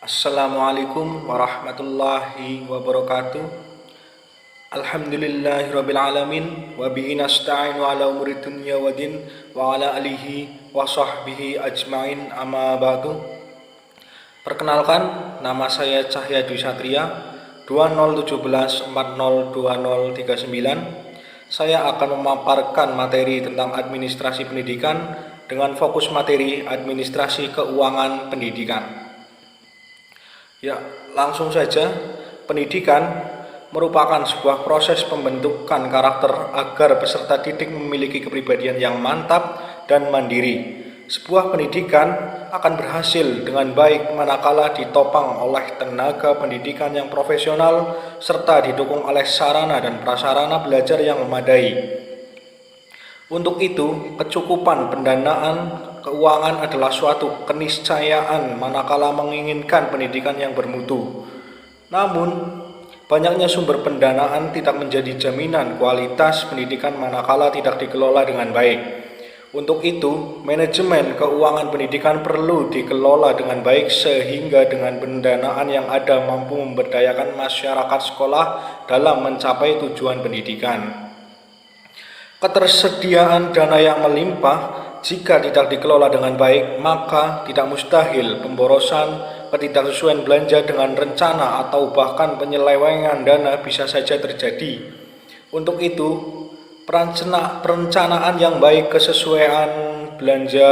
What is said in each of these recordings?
Assalamualaikum warahmatullahi wabarakatuh. Alhamdulillahirabbil alamin wa bihi nasta'inu ala umuri dunya waddin wa ala alihi wa sahbihi ajmain amma ba'du. Perkenalkan, nama saya Cahya Dwi Satria 2017402039. Saya akan memaparkan materi tentang administrasi pendidikan dengan fokus materi administrasi keuangan pendidikan. Ya, langsung saja, pendidikan merupakan sebuah proses pembentukan karakter agar peserta didik memiliki kepribadian yang mantap dan mandiri. Sebuah pendidikan akan berhasil dengan baik manakala ditopang oleh tenaga pendidikan yang profesional serta didukung oleh sarana dan prasarana belajar yang memadai. Untuk itu, kecukupan pendanaan keuangan adalah suatu keniscayaan manakala menginginkan pendidikan yang bermutu. Namun, banyaknya sumber pendanaan tidak menjadi jaminan kualitas pendidikan manakala tidak dikelola dengan baik. Untuk itu, manajemen keuangan pendidikan perlu dikelola dengan baik sehingga dengan pendanaan yang ada mampu memberdayakan masyarakat sekolah dalam mencapai tujuan pendidikan. Ketersediaan dana yang melimpah jika tidak dikelola dengan baik, maka tidak mustahil pemborosan, ketidaksesuaian belanja dengan rencana atau bahkan penyelewengan dana bisa saja terjadi. Untuk itu, perencanaan yang baik, kesesuaian belanja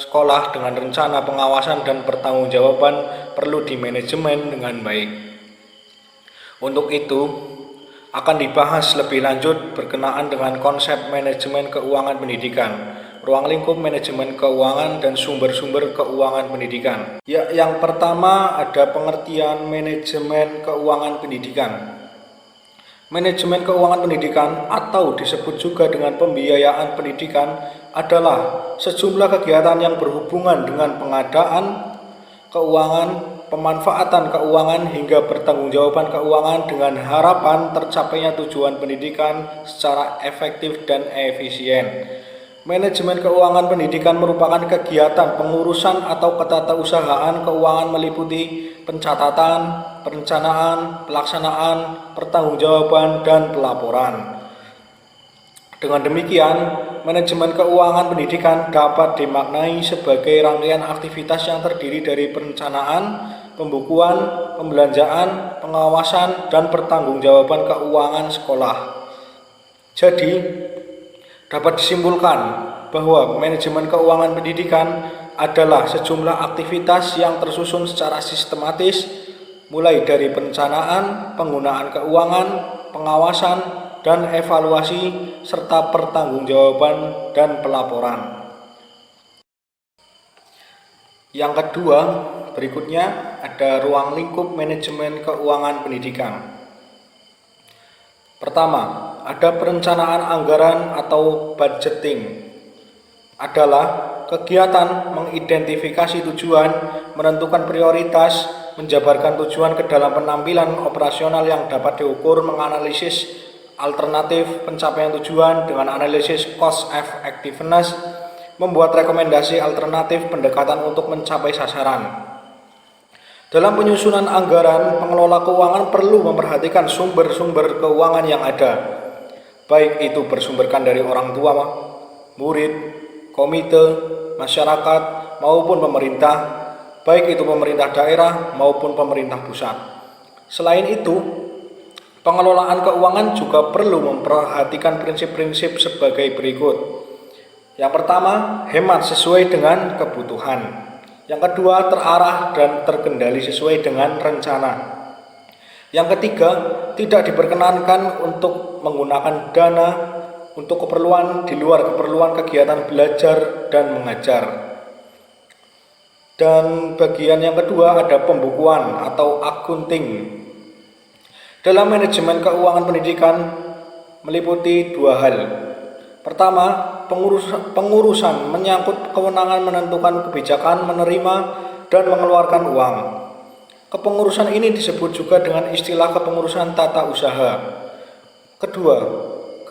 sekolah dengan rencana pengawasan dan pertanggungjawaban perlu dimanajemen dengan baik. Untuk itu, akan dibahas lebih lanjut berkenaan dengan konsep manajemen keuangan pendidikan, ruang lingkup manajemen keuangan, dan sumber-sumber keuangan pendidikan. Ya, yang pertama ada pengertian manajemen keuangan pendidikan. Manajemen keuangan pendidikan atau disebut juga dengan pembiayaan pendidikan adalah sejumlah kegiatan yang berhubungan dengan pengadaan keuangan, pemanfaatan keuangan hingga pertanggungjawaban keuangan dengan harapan tercapainya tujuan pendidikan secara efektif dan efisien. Manajemen keuangan pendidikan merupakan kegiatan pengurusan atau ketatausahaan keuangan meliputi pencatatan, perencanaan, pelaksanaan, pertanggungjawaban, dan pelaporan. Dengan demikian, manajemen keuangan pendidikan dapat dimaknai sebagai rangkaian aktivitas yang terdiri dari perencanaan, pembukuan, pembelanjaan, pengawasan, dan pertanggungjawaban keuangan sekolah. Jadi, dapat disimpulkan bahwa manajemen keuangan pendidikan adalah sejumlah aktivitas yang tersusun secara sistematis, mulai dari perencanaan, penggunaan keuangan, pengawasan, dan evaluasi, serta pertanggungjawaban dan pelaporan. Yang kedua, berikutnya ada ruang lingkup manajemen keuangan pendidikan. Pertama, ada perencanaan anggaran atau budgeting. Adalah kegiatan mengidentifikasi tujuan, menentukan prioritas, menjabarkan tujuan ke dalam penampilan operasional yang dapat diukur, menganalisis alternatif pencapaian tujuan dengan analisis cost effectiveness, membuat rekomendasi alternatif pendekatan untuk mencapai sasaran. Dalam penyusunan anggaran, pengelola keuangan perlu memperhatikan sumber-sumber keuangan yang ada, baik itu bersumberkan dari orang tua, murid, komite, masyarakat, maupun pemerintah, baik itu pemerintah daerah maupun pemerintah pusat. Selain itu, pengelolaan keuangan juga perlu memperhatikan prinsip-prinsip sebagai berikut. Yang pertama, hemat sesuai dengan kebutuhan. Yang kedua, terarah dan terkendali sesuai dengan rencana. Yang ketiga, tidak diperkenankan untuk menggunakan dana untuk keperluan di luar keperluan kegiatan belajar dan mengajar. Dan bagian yang kedua ada pembukuan atau accounting. Dalam manajemen keuangan pendidikan meliputi dua hal. Pertama, pengurusan menyangkut kewenangan menentukan kebijakan, menerima dan mengeluarkan uang. Kepengurusan ini disebut juga dengan istilah kepengurusan tata usaha. Kedua,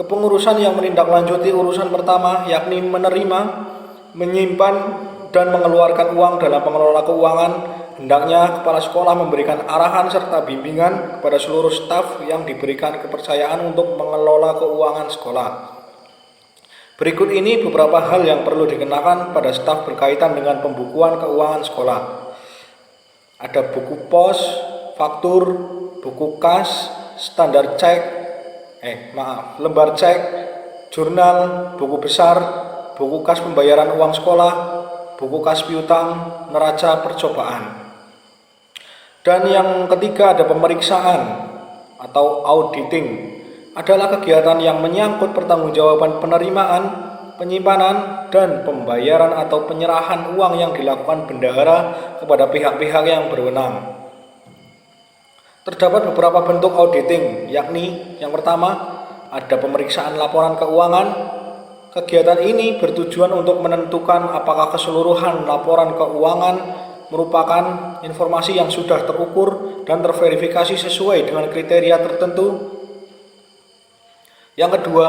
kepengurusan yang menindaklanjuti urusan pertama, yakni menerima, menyimpan, dan mengeluarkan uang dalam pengelola keuangan hendaknya kepala sekolah memberikan arahan serta bimbingan kepada seluruh staf yang diberikan kepercayaan untuk mengelola keuangan sekolah. Berikut ini beberapa hal yang perlu dikenakan pada staf berkaitan dengan pembukuan keuangan sekolah. Ada buku pos, faktur, buku kas, standar cek, lembar cek, jurnal, buku besar, buku kas pembayaran uang sekolah, buku kas piutang, neraca percobaan. Dan yang ketiga ada pemeriksaan atau auditing. Adalah kegiatan yang menyangkut pertanggungjawaban penerimaan, penyimpanan, dan pembayaran atau penyerahan uang yang dilakukan bendahara kepada pihak-pihak yang berwenang. Terdapat beberapa bentuk auditing, yakni yang pertama ada pemeriksaan laporan keuangan. Kegiatan ini bertujuan untuk menentukan apakah keseluruhan laporan keuangan merupakan informasi yang sudah terukur dan terverifikasi sesuai dengan kriteria tertentu. Yang kedua,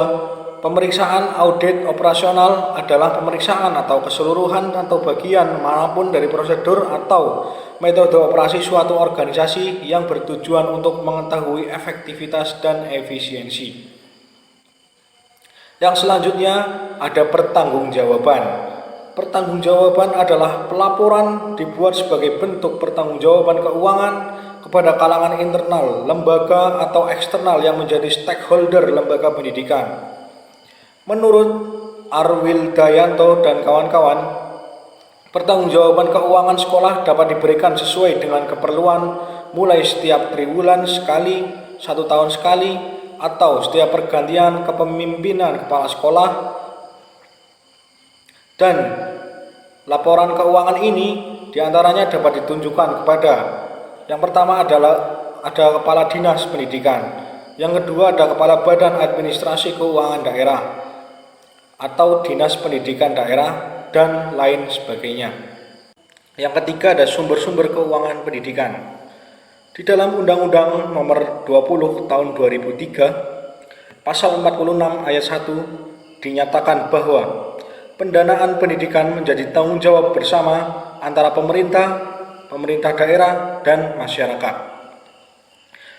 pemeriksaan audit operasional adalah pemeriksaan atau keseluruhan atau bagian manapun dari prosedur atau metode operasi suatu organisasi yang bertujuan untuk mengetahui efektivitas dan efisiensi. Yang selanjutnya ada pertanggungjawaban. Pertanggungjawaban adalah pelaporan dibuat sebagai bentuk pertanggungjawaban keuangan kepada kalangan internal, lembaga atau eksternal yang menjadi stakeholder lembaga pendidikan. Menurut Arwil Dayanto dan kawan-kawan, pertanggungjawaban keuangan sekolah dapat diberikan sesuai dengan keperluan mulai setiap triwulan sekali, 1 tahun sekali, atau setiap pergantian kepemimpinan kepala sekolah. Dan laporan keuangan ini diantaranya dapat ditunjukkan kepada yang pertama adalah ada kepala dinas pendidikan, yang kedua ada kepala badan administrasi keuangan daerah atau dinas pendidikan daerah dan lain sebagainya. Yang ketiga ada sumber-sumber keuangan pendidikan. Di dalam Undang-Undang Nomor 20 Tahun 2003, Pasal 46 Ayat 1 dinyatakan bahwa pendanaan pendidikan menjadi tanggung jawab bersama antara pemerintah daerah, dan masyarakat.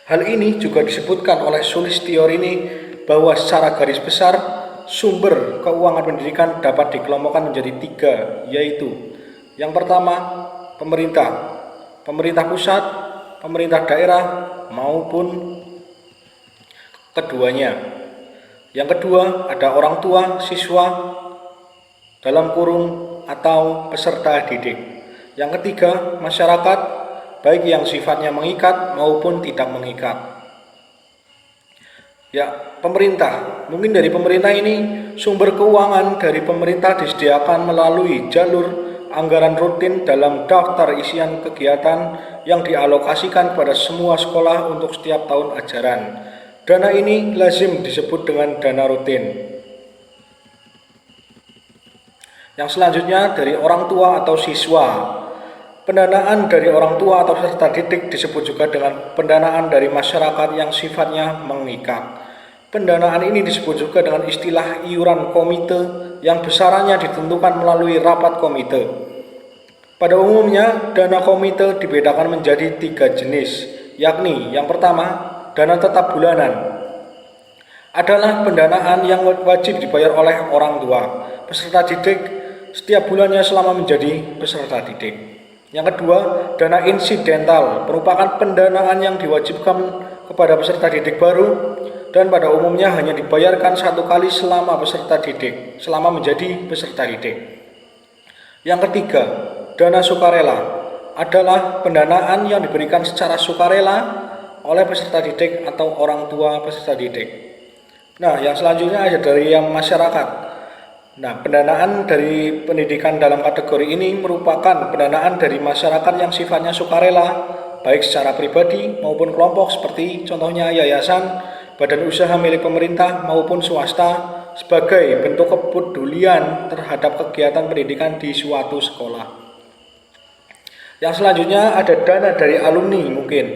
Hal ini juga disebutkan oleh Sulistiorini bahwa secara garis besar sumber keuangan pendidikan dapat dikelompokkan menjadi 3, yaitu yang pertama pemerintah pusat, pemerintah daerah maupun keduanya. Yang kedua ada orang tua siswa dalam kurung atau peserta didik. Yang ketiga, masyarakat, baik yang sifatnya mengikat maupun tidak mengikat. Ya, pemerintah. Mungkin dari pemerintah ini, sumber keuangan dari pemerintah disediakan melalui jalur anggaran rutin dalam daftar isian kegiatan yang dialokasikan pada semua sekolah untuk setiap tahun ajaran. Dana ini lazim disebut dengan dana rutin. Yang selanjutnya dari orang tua atau siswa. Pendanaan dari orang tua atau peserta didik disebut juga dengan pendanaan dari masyarakat yang sifatnya mengikat. Pendanaan ini disebut juga dengan istilah iuran komite yang besarannya ditentukan melalui rapat komite. Pada umumnya, dana komite dibedakan menjadi 3 jenis, yakni yang pertama, dana tetap bulanan. Adalah pendanaan yang wajib dibayar oleh orang tua peserta didik setiap bulannya selama menjadi peserta didik. Yang kedua, dana insidental merupakan pendanaan yang diwajibkan kepada peserta didik baru dan pada umumnya hanya dibayarkan 1 kali selama menjadi peserta didik. Yang ketiga, dana sukarela adalah pendanaan yang diberikan secara sukarela oleh peserta didik atau orang tua peserta didik. Nah, yang selanjutnya ada dari yang masyarakat. Nah, pendanaan dari pendidikan dalam kategori ini merupakan pendanaan dari masyarakat yang sifatnya sukarela, baik secara pribadi maupun kelompok seperti contohnya yayasan, badan usaha milik pemerintah maupun swasta sebagai bentuk kepedulian terhadap kegiatan pendidikan di suatu sekolah. Yang selanjutnya ada dana dari alumni mungkin.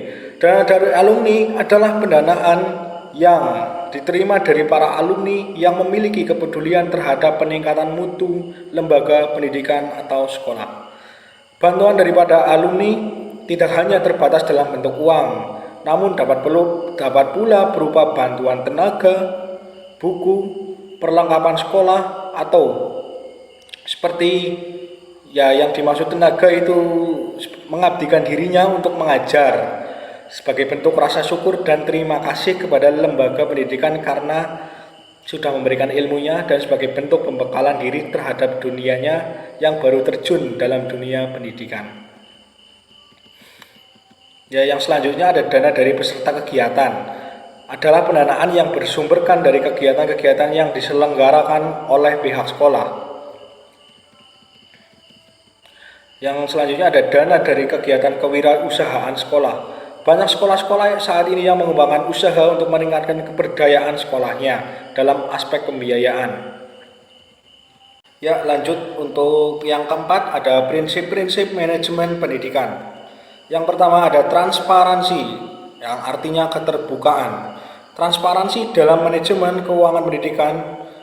Dana dari alumni adalah pendanaan yang diterima dari para alumni yang memiliki kepedulian terhadap peningkatan mutu lembaga pendidikan atau sekolah. Bantuan daripada alumni tidak hanya terbatas dalam bentuk uang, namun dapat pula berupa bantuan tenaga, buku, perlengkapan sekolah, atau seperti yang dimaksud tenaga itu mengabdikan dirinya untuk mengajar sebagai bentuk rasa syukur dan terima kasih kepada lembaga pendidikan karena sudah memberikan ilmunya dan sebagai bentuk pembekalan diri terhadap dunianya yang baru terjun dalam dunia pendidikan. Yang selanjutnya ada dana dari peserta kegiatan. Adalah pendanaan yang bersumberkan dari kegiatan-kegiatan yang diselenggarakan oleh pihak sekolah. Yang selanjutnya ada dana dari kegiatan kewirausahaan sekolah. Banyak sekolah-sekolah saat ini yang mengembangkan usaha untuk meningkatkan keberdayaan sekolahnya dalam aspek pembiayaan. Lanjut untuk yang keempat ada prinsip-prinsip manajemen pendidikan. Yang pertama ada transparansi, yang artinya keterbukaan. Transparansi dalam manajemen keuangan pendidikan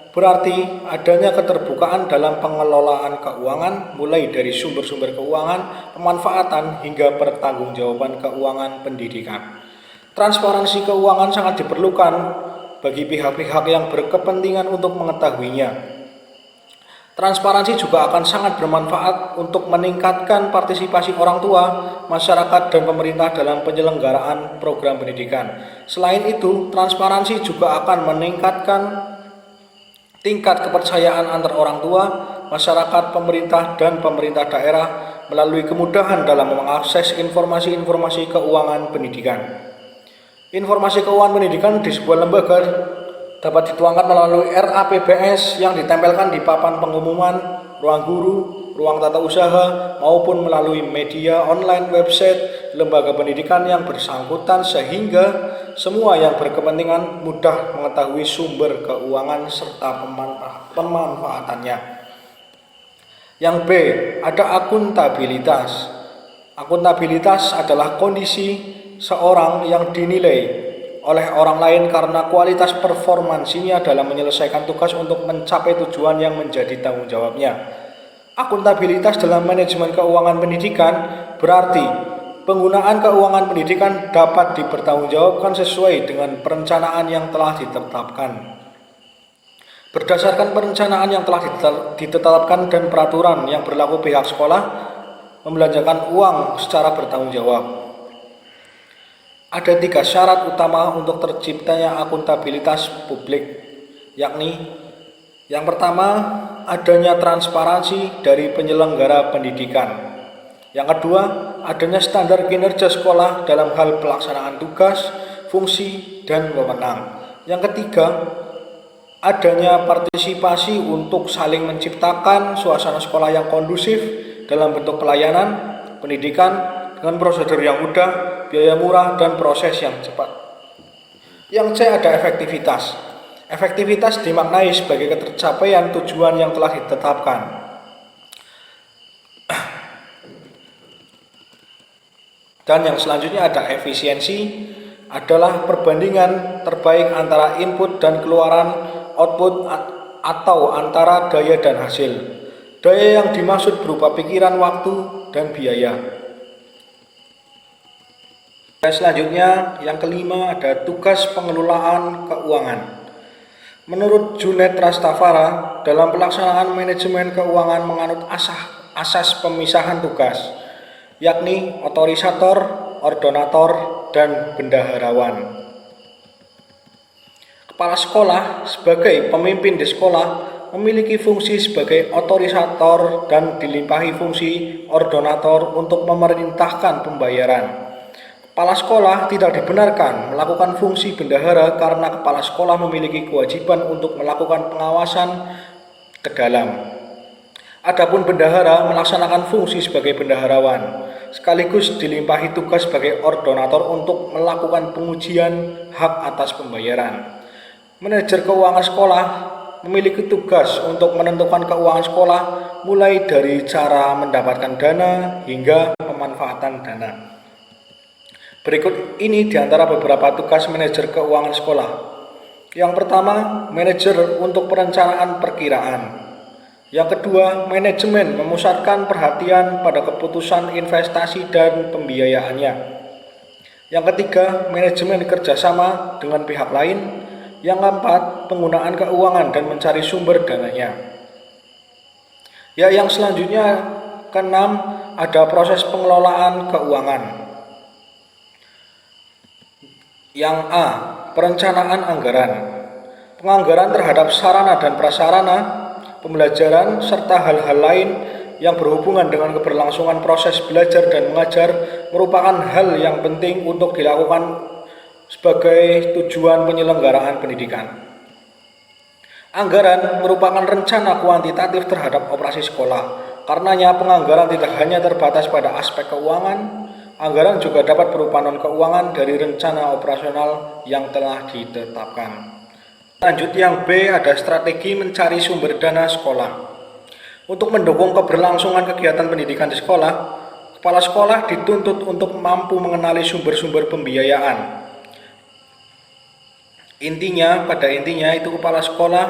berarti adanya keterbukaan dalam pengelolaan keuangan mulai dari sumber-sumber keuangan, pemanfaatan hingga pertanggungjawaban keuangan pendidikan. Transparansi keuangan sangat diperlukan bagi pihak-pihak yang berkepentingan untuk mengetahuinya. Transparansi juga akan sangat bermanfaat untuk meningkatkan partisipasi orang tua, masyarakat, dan pemerintah dalam penyelenggaraan program pendidikan. Selain itu, transparansi juga akan meningkatkan tingkat kepercayaan antar orang tua, masyarakat, pemerintah, dan pemerintah daerah melalui kemudahan dalam mengakses informasi-informasi keuangan pendidikan. Informasi keuangan pendidikan di sebuah lembaga dapat dituangkan melalui RAPBS yang ditempelkan di papan pengumuman, ruang guru, ruang tata usaha, maupun melalui media online website lembaga pendidikan yang bersangkutan sehingga semua yang berkepentingan mudah mengetahui sumber keuangan serta pemanfaatannya. Yang B, ada akuntabilitas. Akuntabilitas adalah kondisi seorang yang dinilai oleh orang lain karena kualitas performansinya dalam menyelesaikan tugas untuk mencapai tujuan yang menjadi tanggung jawabnya. Akuntabilitas dalam manajemen keuangan pendidikan berarti penggunaan keuangan pendidikan dapat dipertanggungjawabkan sesuai dengan perencanaan yang telah ditetapkan. Berdasarkan perencanaan yang telah ditetapkan dan peraturan yang berlaku, pihak sekolah membelanjakan uang secara bertanggung jawab. Ada 3 syarat utama untuk terciptanya akuntabilitas publik, yakni yang pertama, adanya transparansi dari penyelenggara pendidikan. Yang kedua, adanya standar kinerja sekolah dalam hal pelaksanaan tugas, fungsi, dan wewenang. Yang ketiga, adanya partisipasi untuk saling menciptakan suasana sekolah yang kondusif dalam bentuk pelayanan pendidikan dengan prosedur yang mudah, biaya murah, dan proses yang cepat. Yang C, ada efektivitas. Efektivitas dimaknai sebagai ketercapaian tujuan yang telah ditetapkan. Dan yang selanjutnya ada efisiensi, adalah perbandingan terbaik antara input dan keluaran output atau antara daya dan hasil. Daya yang dimaksud berupa pikiran, waktu, dan biaya. Selanjutnya, yang kelima ada tugas pengelolaan keuangan. Menurut Junet Rastafara, dalam pelaksanaan manajemen keuangan menganut asas pemisahan tugas, yakni otorisator, ordonator, dan bendaharawan. Kepala sekolah sebagai pemimpin di sekolah memiliki fungsi sebagai otorisator dan dilimpahi fungsi ordonator untuk memerintahkan pembayaran. Kepala sekolah tidak dibenarkan melakukan fungsi bendahara karena kepala sekolah memiliki kewajiban untuk melakukan pengawasan ke dalam. Adapun bendahara melaksanakan fungsi sebagai bendaharawan, sekaligus dilimpahi tugas sebagai ordonator untuk melakukan pengujian hak atas pembayaran. Manajer keuangan sekolah memiliki tugas untuk menentukan keuangan sekolah mulai dari cara mendapatkan dana hingga pemanfaatan dana. Berikut ini diantara beberapa tugas manajer keuangan sekolah. Yang pertama, manajer untuk perencanaan perkiraan. Yang kedua, manajemen memusatkan perhatian pada keputusan investasi dan pembiayaannya. Yang ketiga, manajemen kerjasama dengan pihak lain. Yang keempat, penggunaan keuangan dan mencari sumber dananya. Ya, yang selanjutnya keenam, ada proses pengelolaan keuangan. Yang A, perencanaan anggaran. Penganggaran terhadap sarana dan prasarana, pembelajaran, serta hal-hal lain yang berhubungan dengan keberlangsungan proses belajar dan mengajar merupakan hal yang penting untuk dilakukan sebagai tujuan penyelenggaraan pendidikan. Anggaran merupakan rencana kuantitatif terhadap operasi sekolah. Karenanya penganggaran tidak hanya terbatas pada aspek keuangan, anggaran juga dapat berupa non-keuangan dari rencana operasional yang telah ditetapkan. Lanjut yang B, ada strategi mencari sumber dana sekolah. Untuk mendukung keberlangsungan kegiatan pendidikan di sekolah, kepala sekolah dituntut untuk mampu mengenali sumber-sumber pembiayaan. Pada intinya itu kepala sekolah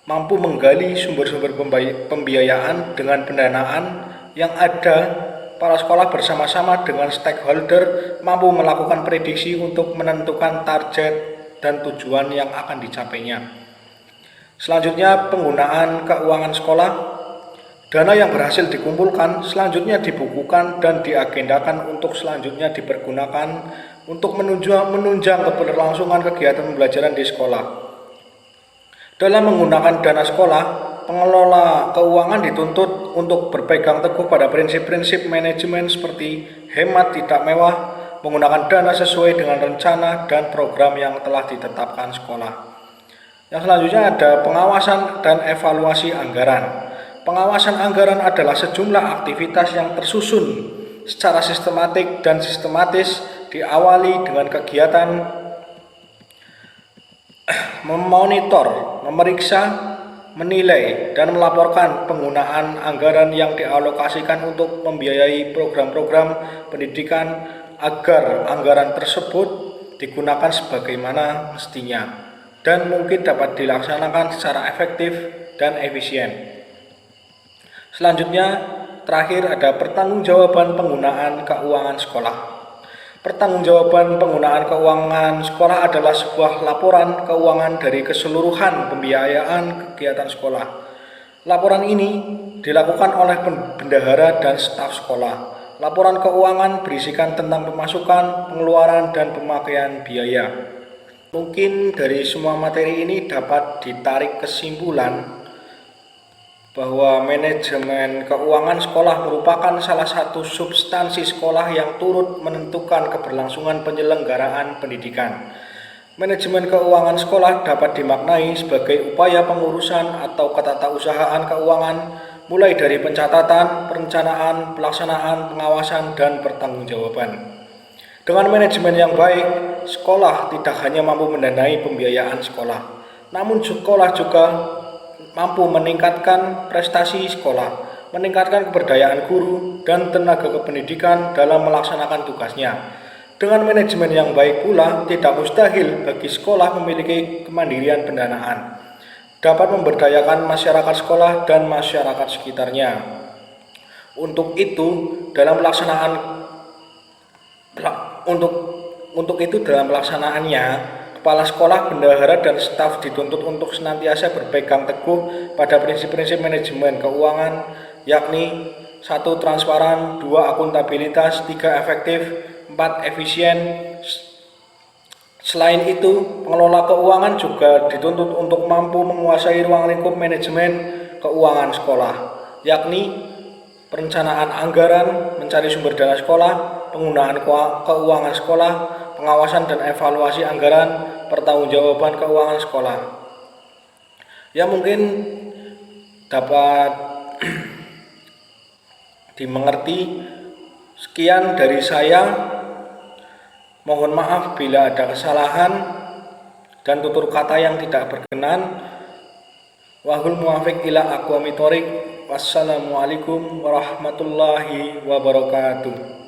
mampu menggali sumber-sumber pembiayaan dengan pendanaan yang ada. Kepala sekolah bersama-sama dengan stakeholder mampu melakukan prediksi untuk menentukan target dan tujuan yang akan dicapainya. Selanjutnya, penggunaan keuangan sekolah. Dana yang berhasil dikumpulkan selanjutnya dibukukan dan diagendakan untuk selanjutnya dipergunakan untuk menunjang keberlangsungan kegiatan pembelajaran di sekolah. Dalam menggunakan dana sekolah, pengelola keuangan dituntut untuk berpegang teguh pada prinsip-prinsip manajemen seperti hemat tidak mewah, menggunakan dana sesuai dengan rencana dan program yang telah ditetapkan sekolah. Yang selanjutnya ada pengawasan dan evaluasi anggaran. Pengawasan anggaran adalah sejumlah aktivitas yang tersusun secara sistematik dan sistematis, diawali dengan kegiatan memonitor, memeriksa, menilai, dan melaporkan penggunaan anggaran yang dialokasikan untuk membiayai program-program pendidikan agar anggaran tersebut digunakan sebagaimana mestinya dan mungkin dapat dilaksanakan secara efektif dan efisien. Selanjutnya, terakhir ada pertanggungjawaban penggunaan keuangan sekolah. Pertanggungjawaban penggunaan keuangan sekolah adalah sebuah laporan keuangan dari keseluruhan pembiayaan kegiatan sekolah. Laporan ini dilakukan oleh bendahara dan staf sekolah. Laporan keuangan berisikan tentang pemasukan, pengeluaran, dan pemakaian biaya. Mungkin dari semua materi ini dapat ditarik kesimpulan bahwa manajemen keuangan sekolah merupakan salah satu substansi sekolah yang turut menentukan keberlangsungan penyelenggaraan pendidikan. Manajemen keuangan sekolah dapat dimaknai sebagai upaya pengurusan atau ketatausahaan keuangan mulai dari pencatatan, perencanaan, pelaksanaan, pengawasan, dan pertanggungjawaban. Dengan manajemen yang baik, sekolah tidak hanya mampu mendanai pembiayaan sekolah, namun sekolah juga mampu meningkatkan prestasi sekolah, meningkatkan keberdayaan guru, dan tenaga kependidikan dalam melaksanakan tugasnya. Dengan manajemen yang baik pula, tidak mustahil bagi sekolah memiliki kemandirian pendanaan, dapat memberdayakan masyarakat sekolah dan masyarakat sekitarnya. Untuk itu, dalam pelaksanaannya, kepala sekolah, bendahara, dan staf dituntut untuk senantiasa berpegang teguh pada prinsip-prinsip manajemen keuangan, yakni 1. Transparan, 2. Akuntabilitas, 3. Efektif, 4. Efisien. Selain itu, pengelola keuangan juga dituntut untuk mampu menguasai ruang lingkup manajemen keuangan sekolah, yakni perencanaan anggaran, mencari sumber dana sekolah, penggunaan keuangan sekolah, pengawasan dan evaluasi anggaran, pertanggungjawaban keuangan sekolah. Ya, mungkin dapat dimengerti. Sekian dari saya. Mohon maaf bila ada kesalahan dan tutur kata yang tidak berkenan. Wahul muwafiq ila aqwamit thoriq. Wassalamualaikum warahmatullahi wabarakatuh.